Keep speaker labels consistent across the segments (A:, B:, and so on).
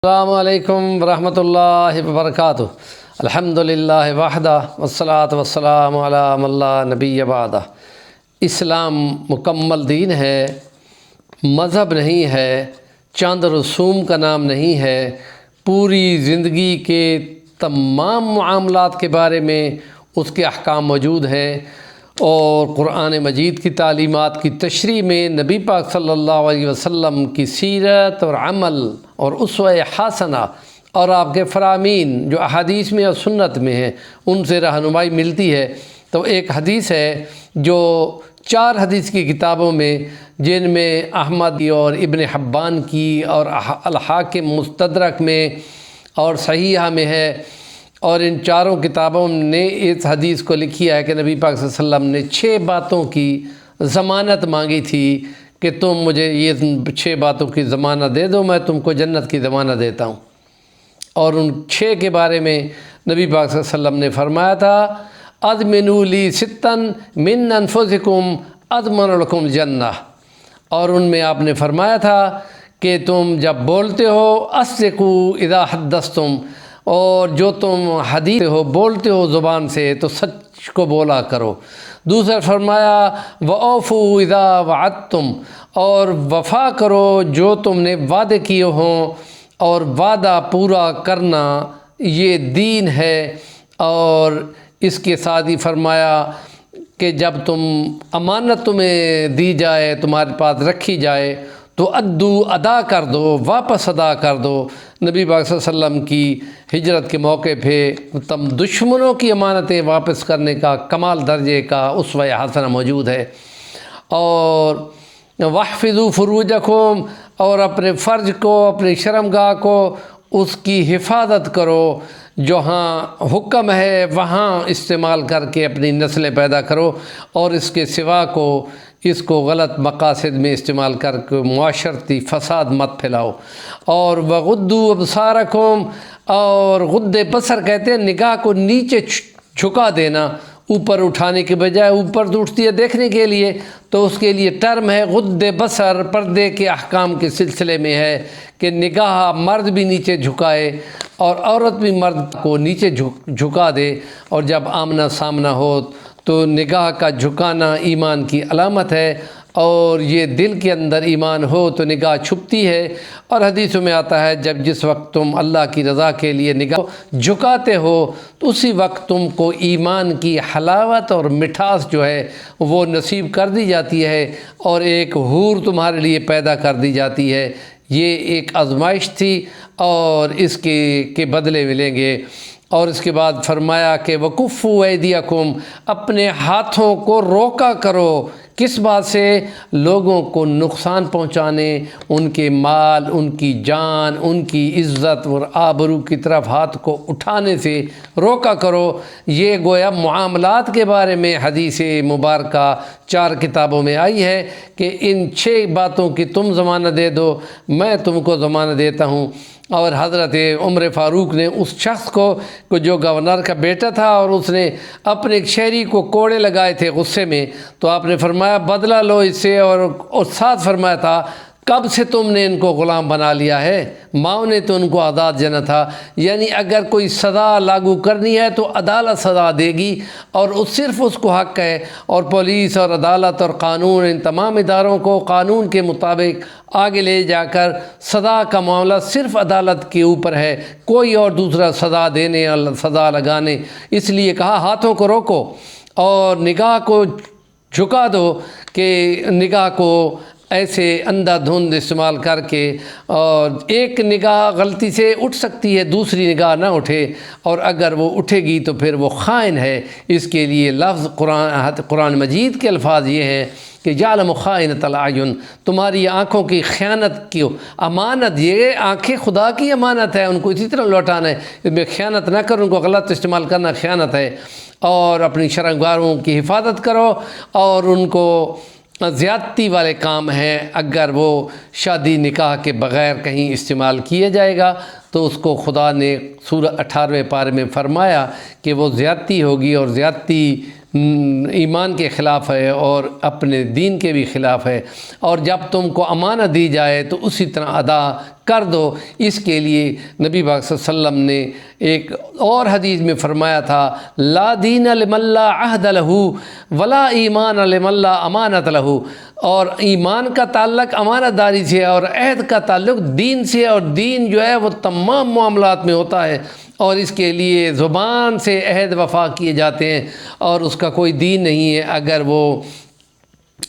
A: السلام علیکم ورحمۃ اللہ وبرکاتہ۔ الحمدللہ وحدہ والصلاۃ والسلام علی من لا نبی بعدہ۔ اسلام مکمل دین ہے، مذہب نہیں ہے، چند رسوم کا نام نہیں ہے۔ پوری زندگی کے تمام معاملات کے بارے میں اس کے احکام موجود ہیں، اور قرآن مجید کی تعلیمات کی تشریح میں نبی پاک صلی اللہ علیہ وسلم کی سیرت اور عمل اور اسوہ حسنہ اور آپ کے فرامین جو احادیث میں اور سنت میں ہیں ان سے رہنمائی ملتی ہے۔ تو ایک حدیث ہے جو 4 حدیث کی کتابوں میں، جن میں احمد اور ابن حبان کی اور الحاکم مستدرک میں اور صحیحہ میں ہے، اور ان 4 کتابوں نے اس حدیث کو لکھی ہے کہ نبی پاک صلی اللہ علیہ وسلم نے 6 باتوں کی ضمانت مانگی تھی کہ تم مجھے یہ 6 باتوں کی ضمانت دے دو، میں تم کو جنت کی ضمانت دیتا ہوں۔ اور ان 6 کے بارے میں نبی پاک صلی اللہ علیہ وسلم نے فرمایا تھا، اضمنوا لی ستا من انفسکم اضمن لکم الجنہ۔ اور ان میں آپ نے فرمایا تھا کہ تم جب بولتے ہو اصدقوا اذا حدثتم، اور جو تم حدیث ہو بولتے ہو زبان سے تو سچ کو بولا کرو۔ دوسرا فرمایا وَأَوْفُوا إِذَا وَعَدتُّمْ، اور وفا کرو جو تم نے وعدے کیے ہوں، اور وعدہ پورا کرنا یہ دین ہے۔ اور اس کے ساتھ ہی فرمایا کہ جب تم امانت تمہیں دی جائے، تمہارے پاس رکھی جائے تو ادا کر دو، واپس ادا کر دو۔ نبی پاک صلی اللہ علیہ وسلم کی ہجرت کے موقع پہ تم دشمنوں کی امانتیں واپس کرنے کا کمال درجے کا اسوہ حسنہ موجود ہے۔ اور واحفظوا فروجکم، اور اپنے فرج کو، اپنی شرمگاہ کو، اس کی حفاظت کرو، جہاں حکم ہے وہاں استعمال کر کے اپنی نسلیں پیدا کرو، اور اس کے سوا اس کو غلط مقاصد میں استعمال کر کے معاشرتی فساد مت پھیلاؤ۔ اور وغضوا ابصارکم، اور غض بصر کہتے ہیں نگاہ کو نیچے جھکا دینا، اوپر اٹھانے کے بجائے اوپر تو اٹھتی ہے دیکھنے کے لیے، تو اس کے لیے ٹرم ہے غض بصر۔ پردے کے احکام کے سلسلے میں ہے کہ نگاہ مرد بھی نیچے جھکائے اور عورت بھی مرد کو نیچے جھکا دے، اور جب آمنا سامنا ہو تو نگاہ کا جھکانا ایمان کی علامت ہے، اور یہ دل کے اندر ایمان ہو تو نگاہ چھپتی ہے۔ اور حدیثوں میں آتا ہے جس وقت تم اللہ کی رضا کے لیے نگاہ جھکاتے ہو تو اسی وقت تم کو ایمان کی حلاوت اور مٹھاس جو ہے وہ نصیب کر دی جاتی ہے، اور ایک حور تمہارے لیے پیدا کر دی جاتی ہے۔ یہ ایک آزمائش تھی اور اس کے بدلے ملیں گے۔ اور اس کے بعد فرمایا کہ وَكُفُّوا أَيْدِيَكُمْ، اپنے ہاتھوں کو روکا کرو۔ کس بات سے؟ لوگوں کو نقصان پہنچانے، ان کے مال، ان کی جان، ان کی عزت اور آبرو کی طرف ہاتھ کو اٹھانے سے روکا کرو۔ یہ گویا معاملات کے بارے میں حدیث مبارکہ 4 کتابوں میں آئی ہے کہ ان 6 باتوں کی تم ضمانت دے دو، میں تم کو ضمانت دیتا ہوں۔ اور حضرت عمر فاروق نے اس شخص کو جو گورنر کا بیٹا تھا اور اس نے اپنے ایک شہری کو کوڑے لگائے تھے غصے میں، تو آپ نے فرمایا بدلہ لو اس سے، اور ساتھ فرمایا تھا کب سے تم نے ان کو غلام بنا لیا ہے؟ ماؤں نے تو ان کو آزاد جنا تھا۔ یعنی اگر کوئی سزا لاگو کرنی ہے تو عدالت سزا دے گی، اور صرف اس کو حق ہے، اور پولیس اور عدالت اور قانون ان تمام اداروں کو قانون کے مطابق آگے لے جا کر سزا کا معاملہ صرف عدالت کے اوپر ہے، کوئی اور دوسرا سزا دینے اور سزا لگانے۔ اس لیے کہا ہاتھوں کو روکو اور نگاہ کو جھکا دو، کہ نگاہ کو ایسے اندھا دھند استعمال کر کے، اور ایک نگاہ غلطی سے اٹھ سکتی ہے، دوسری نگاہ نہ اٹھے، اور اگر وہ اٹھے گی تو پھر وہ خائن ہے۔ اس کے لیے لفظ قرآن مجید کے الفاظ یہ ہیں کہ یعلم خائنۃ الاعین، تمہاری آنکھوں کی خیانت کی امانت، یہ آنکھیں خدا کی امانت ہے، ان کو اسی طرح لوٹانا ہے، اس میں خیانت نہ کرو، ان کو غلط استعمال کرنا خیانت ہے۔ اور اپنی شرمگاہوں کی حفاظت کرو، اور ان کو زیادتی والے کام ہیں اگر وہ شادی نکاح کے بغیر کہیں استعمال کیا جائے گا تو اس کو خدا نے سورہ 18ویں پارے میں فرمایا کہ وہ زیادتی ہوگی، اور زیادتی ایمان کے خلاف ہے اور اپنے دین کے بھی خلاف ہے، اور جب تم کو امانت دی جائے تو اسی طرح ادا کر دو۔ اس کے لیے نبی پاک صلی اللہ علیہ وسلم نے ایک اور حدیث میں فرمایا تھا، لا دین لمن لا عہد لہ ولا ایمان لمن لا امانت لہ، اور ایمان کا تعلق امانت داری سے اور عہد کا تعلق دین سے، اور دین جو ہے وہ تمام معاملات میں ہوتا ہے، اور اس کے لیے زبان سے عہد وفا کیے جاتے ہیں، اور اس کا کوئی دین نہیں ہے اگر وہ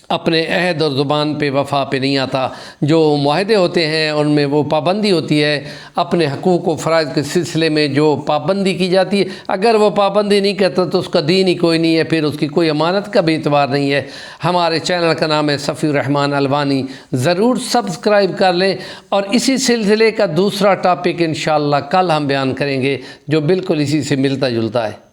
A: اپنے عہد اور زبان پہ وفا پہ نہیں آتا۔ جو معاہدے ہوتے ہیں ان میں وہ پابندی ہوتی ہے، اپنے حقوق و فرائض کے سلسلے میں جو پابندی کی جاتی ہے، اگر وہ پابندی نہیں کرتا تو اس کا دین ہی کوئی نہیں ہے، پھر اس کی کوئی امانت کا بھی اعتبار نہیں ہے۔ ہمارے چینل کا نام ہے صفی الرحمن الوانی، ضرور سبسکرائب کر لیں، اور اسی سلسلے کا دوسرا ٹاپک انشاءاللہ کل ہم بیان کریں گے جو بالکل اسی سے ملتا جلتا ہے۔